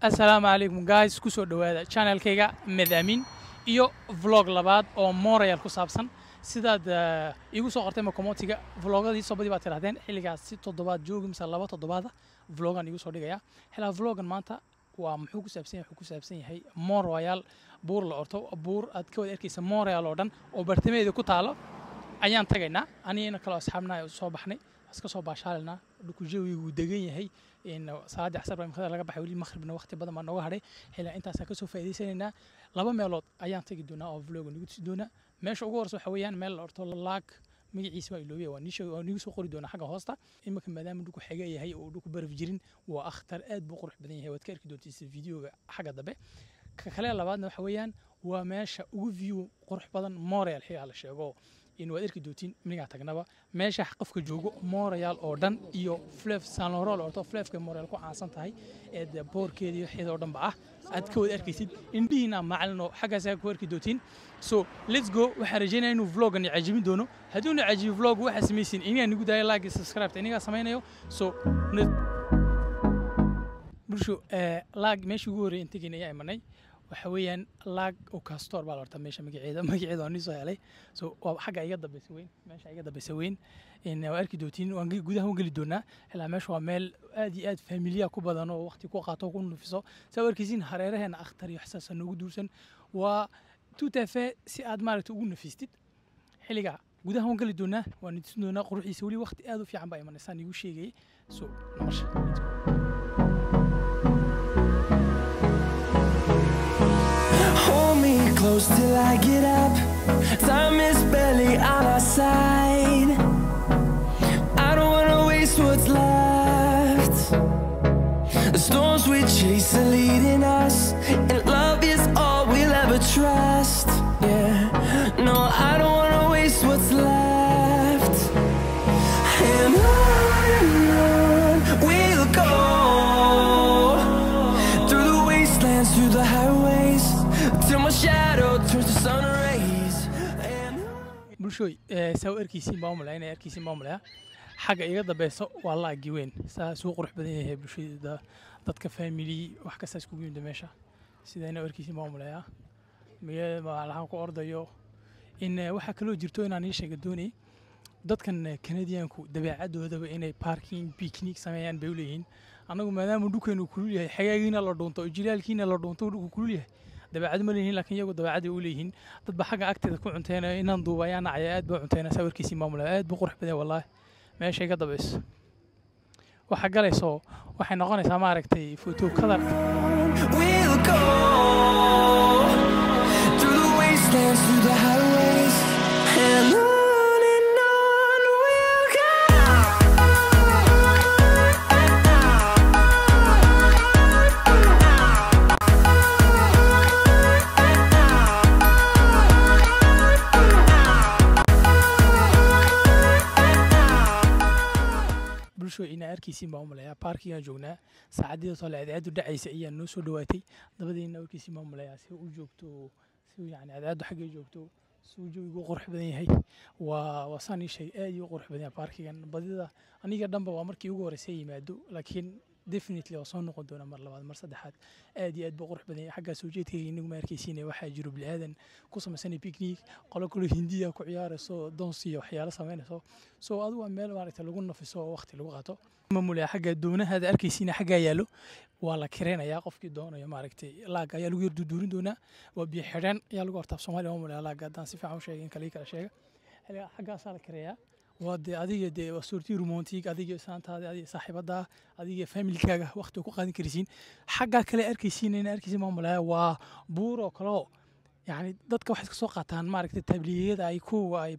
السلام عليكم guys kusoo dhawaada channelkayga Madaamin iyo vlog labaad oo Montreal ku saabsan sidaad igu soo qortay commentiga vlogadii soo badii baad tirahdeen xilligaas si toddobaad joogimsa laba toddobaad vlogan igu soo dhigaya xilaa vlogan maanta waa muxuu ku saabsan yahay Montreal buur la orto buur aad ka wada arkaysa Montreal oo dhan oo bartamaheeda ku taalo ayaan tagaynaa aniina kala asxaabna soo baxnay iska soo baashaalna dhulku jawigu degan yahay in saacad casar baa imkada laga baxay wali maghribna waqti badan ma nooga hadhay xilaa intaas ka soo faa'iideysanayna laba meelood ayaan tagi doonaa oo vlog nigu tusi doonaa meesha ugu horeysa waxa weeyaan meel la orto laag magaciisa waa iloobiya waa nigu soo qori doonaa xagga hoosta imika maadaama dhulku xiga yahay oo dhulku baraf jirin waa akhtar aad buu qurux badan yahay waad ka arki doontaa videoga xagga dambe ka kale labaadna waxa weeyaan waa meesha ugu view qurux badan Montreal xiga la sheego in waad arki doontiin maniga tagnaba meesha qofka joogo Montreal oo dhan iyo Fleuve Saint-Laurent oo Fleuve Montreal ku caansan tahay ee boorkeeda iyo xidoo dhanba ah aad ka wada arkaysid indhiina macalino xagaas ku arki doontiin so let's go waxa rajaynayaa inuu vlogan cajiibin doono haddii uu cajiib vlog waxa sameeyeen inaan nigu daay like subscribe iniga sameeynayo so bulsho like meesha ugu horeeyay intagiina ayaa imanay waxa weeyaan laag oo castor baa la horta meesha magaceeda aan soo helay so waa xagga iga dambeysay weyn meesha iga dambeysay weyn in waa arki doontiin waan gudaha u gali doonaa ilaa meesha waa meel aad iyo aad familia ku badan oo waqti ku qaato ku nufiso soo arkiisiin hareeraheena akhtar iyo xisaasan ugu duursan waa tuutafe si aad maaragtay ugu nafistid xiliga gudaha u gali doonaa waan idin doonaa quruxiisa wali waqti aad u fiican baa imanaysan igu sheegay so namasha Close till I get up. Time is barely on our side. I don't wanna waste what's left. The storms we chase are leading us, and love is all we'll ever trust. Yeah, no, I don't wanna waste what's left. And on we'll go, through the wastelands, through the highways, till my shadow turns to sun rays. bulshoy soo arkiisiin baa umaleynaa arkiisiin baa umaleeyaa xagga iga dambayso waa laagi weyn saa soo qurux badan yahay bulshada dadka family wax ka saas kugu yimid meesha sidayna arkiisiin baa umaleeyaa waxaan ku ordayo in waxa kale oo jirto inaan ii sheego doonay dadkan Canadianku dabeecadooda inay parking picnic sameeyaan bay u leeyihiin anagu maadaama dhulkeenu kulul yahay xagaagiina la doonto jilaalkiina la doonto dhulku kulul yahay dabeecad ma leeyihiin laakiin iyagu dabeecad u leeyihiin dad ba xagga agteeda ku cunteena inaan duubayaan aad baa cunteena sawirkiisa maamula aad buu qurux badan wallahi meesha iga dambayso waxa galayso waxay noqonaysaa ma aragtay photo color We'll go through the wastelands, through the highways, and on we'll go. bulsho ina arkiisiin baa umaleeyaa parkinga joognaa saacadii soo leedahay dhacaysa ayaa noo soo dhawaatay dabadeena arkiisiin baa umaleeyaa si uu joogto si yani aad xagga joogto soo joogo qurux badan yahay waa saan shay aad iyo qurux badan parkingan badida aniga dhanba waa markii ugu horeysay yimaado laakiin definitely oo soo noqon doona mar labaad mar saddexaad aad iyo aad buu qurux badan yahay xagga soo jeedkayga inagu ma arkaysiin waxa jiro bilaadan ku samaysan picnic qolo kale hindiya ku ciyaarayso doonsiyo waxyaalo sameynayso soo adu waa meel maaragtay lagu nafiso waqti lagu qaato mamulaya xagga doonaha arkaysiin xagga yaalo waa la kireenayaa qofkii doonayo maaragtay laag ayaa lagu yarduurin doonaa waa biyo xidhan ayaa lagu hortaab Soomaaliya mamulaya laag hadaan si fiican u sheegin kala sheega xaggaas la kireeyaa wadi adiga de suurtii romantic adiga saantaada adiga saaxiibada adiga family-kaaga waqti ku qaadan karisiin xagga kale arkaysiin maamulaya waa buuro kale yani dadka wax iska soo qaataan maaragtay tabliyada ay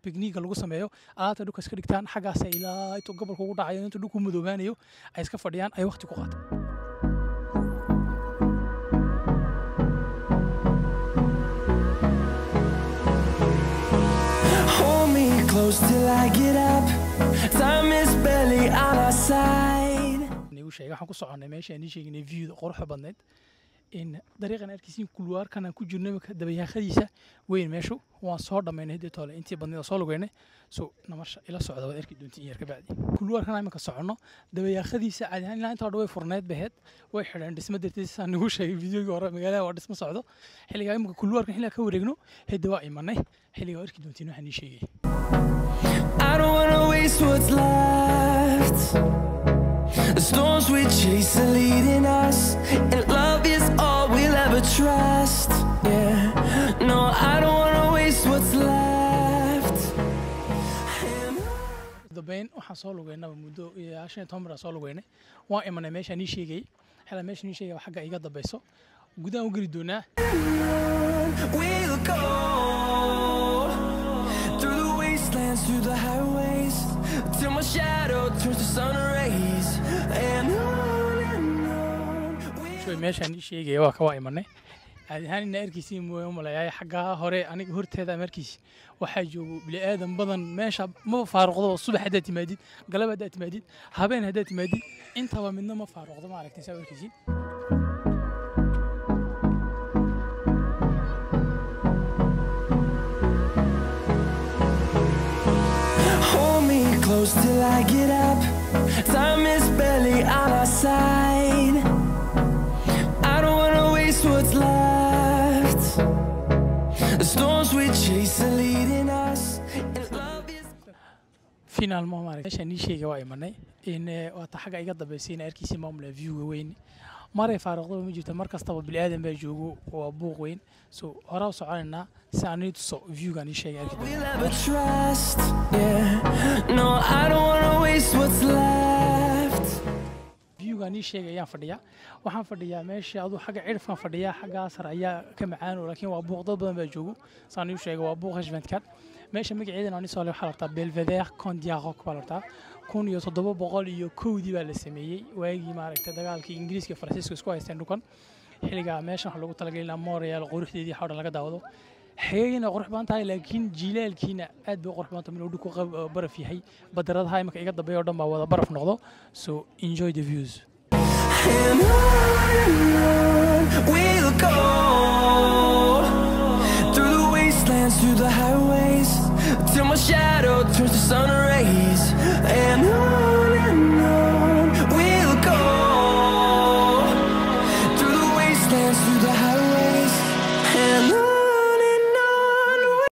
picnic lagu sameeyo aata dhulka iska dhigtaan xaggaas ilaa inta gobolka ugu dhacayo inta dhulku madoobaanayo ay iska fadhiyaan ay waqti ku qaataan Close till I get up. Time is barely on our side. nigu sheegay waxaan ku soconay meesha aan sheegnay view quruxda badneed إن طريقنا أركيسين كلوار كان كل جنة دبيها خديسة وين ماشوا وصار دم من هدي طالع أنتي بدنا صالو جينا نمشي إلى الصعود وأركي دونتي يركب بعدي كلوار كان عمك الصعنا دبيها خديسة عاد يعني لا أنت عدوي فرنات بهت واحد عند اسمه درتيس إنه شيء فيديو جورا مقالة وارد اسمه صعده حلي جاي مك كلوار كان حلا كورجنو هدي واقع منه حلي جاي أركي دونتي نحن شيء I don't wanna waste what's left. The storms we chase are leading us, and love is all we'll ever trust. Yeah, no, I don't wanna waste what's left. دبين وحصلوا جينا بمدة عشان تمر صلوا جينا وإما ماشي نيشي جاي حلا ماشي نيشي وحاجة إيجاد دبيسو وجدا وجريدونا We'll go through the wastelands, through the highways, till my shadow turns to sun rays. And on. شوي ماشي نيشي جاي وكوا إما هاني نركيسي مو ملايا حاجة هوري أنا هرت هذا مركز وحاجو بلي آدم بدن ماشى ما فارغ ضو الصبح هداتي مادي قلب هداتي مادي هبين هداتي مادي أنت هو منا ما فارغ ضو ما عليك تسوي كذي Hold me close till I get up. Time is barely on our side. I don't wanna waste what's left. The storms we chase are leading us, and love is. finalement ما عليك عشان نيشي جوا إما إن واتحاجة إيجاد دبيسين أركيسي ماملا فيو وين مرة فارغ ضو مجيء تمركز طب بالآدم بيجوا وأبوه وين هراو سعرنا سعنيد فيو كان نيشي أركيد We'll ever trust. Yeah, no, I don't wanna waste what's left. فيو كان نيشي أيام فرديا وحن فرديا ماشي أضو حاجة عرف كان فرديا حاجة سرعية كمعان ولكن وأبوه ضد بيجوا سعنيد شيء وأبوه خشبنت كات ماشي مجيء عيدنا نسأله حلقة بالفداء كون دياغوك بالرتا كون يصدبوا بقول كودي بالسمية ويجي معركة دجال كي إنجليز كفرنسيسكو سكوا يستندوكن حلقة ماشي حلقة تلاقي لنا موريال غروح دي حول لقى داودو حين غروح بانتاي لكن جيلال كينا أد بغروح بانتا من ودكو برف هي بدرات هاي مك إيجاد دبي أردم بعوض برف نقضه so enjoy the views And on we'll go.